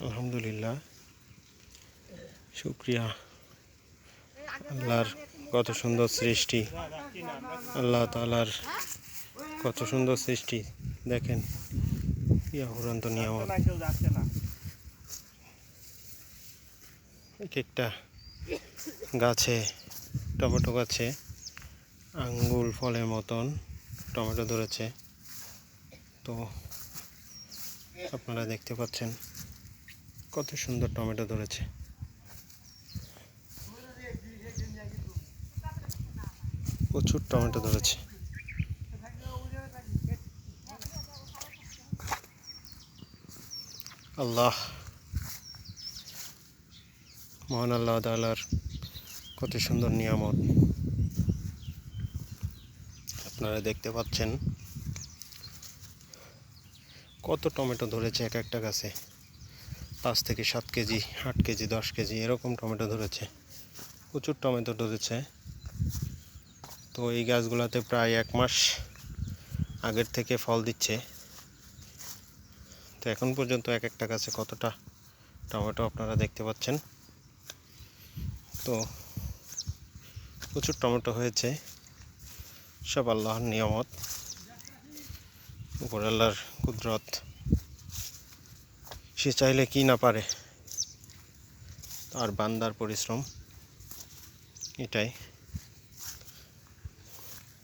আলহামদুলিল্লাহ, শুকরিয়া। আল্লাহর কত সুন্দর সৃষ্টি, আল্লাহ তাআলার কত সুন্দর সৃষ্টি। দেখেন কি অফুরন্ত নিয়ামত। এক একটা গাছে, টমেটো গাছে আঙ্গুল ফলের মতন টমেটো ধরেছে। তো আপনারা দেখতে পাচ্ছেন কত সুন্দর টমেটো ধরেছে। প্রচুর টমেটো ধরেছে। আল্লাহ, মহান আল্লাহ তাআলার কত সুন্দর নিয়ামত। আপনারা দেখতে পাচ্ছেন কত টমেটো ধরেছে এক একটা গাছে। 5 থেকে 7 কেজি, 8 কেজি, 10 কেজি এরকম টমেটো ধরেছে। প্রচুর টমেটো ধরেছে। তো এই গাছগুলোতে প্রায় 1 মাস আগের থেকে ফল দিচ্ছে। তো এখন পর্যন্ত এক একটা গাছে কতটা টমেটো আপনারা দেখতে পাচ্ছেন। তো প্রচুর টমেটো হয়েছে। সব আল্লাহর নিয়ামত, উপর আল্লাহর কুদরত। সে চাইলে কি না পারে, আর বান্দার পরিশ্রম। এটাই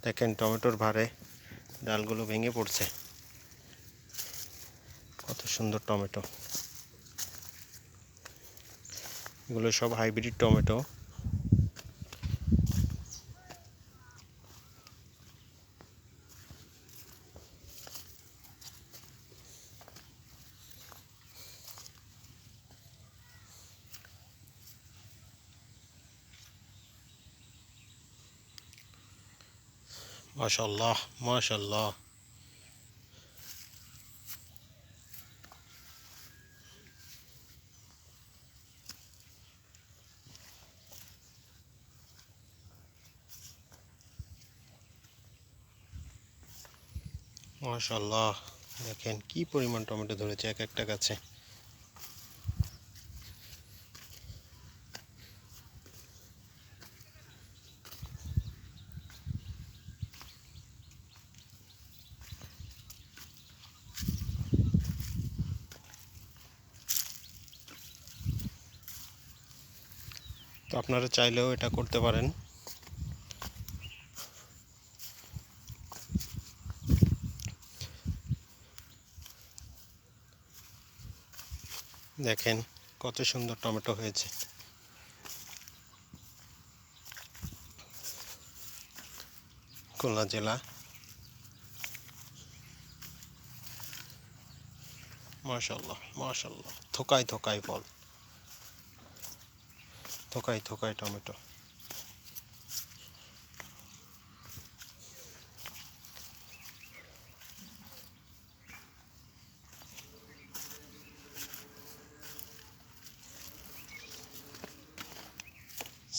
দেখেন, টমেটোর ভারে ডালগুলো ভেঙে পড়ছে। কত সুন্দর টমেটো। এগুলো সব হাইব্রিড টমেটো। মাশাআল্লাহ, মাশাআল্লাহ। মাশাআল্লাহ, দেখেন কি পরিমাণ টমেটো ধরেছে এক একটা গাছে। তো আপনারা চাইলেও এটা করতে পারেন। দেখেন কত সুন্দর টমেটো হয়েছে। খুলনা জেলা। মাশাআল্লাহ, মাশাআল্লাহ। থোকায় থোকায় ফল, থোকায় থোকায় টমেটো।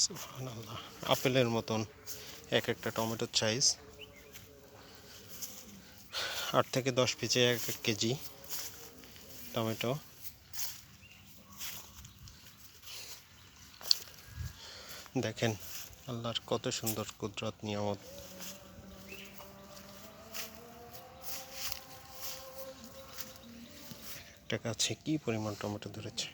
সুবহানাল্লাহ, আপেলের মতন এক একটা টমেটোর সাইজ। 8 থেকে 10 পিসে 1 কেজি টমেটো। দেখেন আল্লাহর কত সুন্দর কুদরত, নিয়ামত। একটা গাছে কি পরিমাণ টমেটো ধরেছে।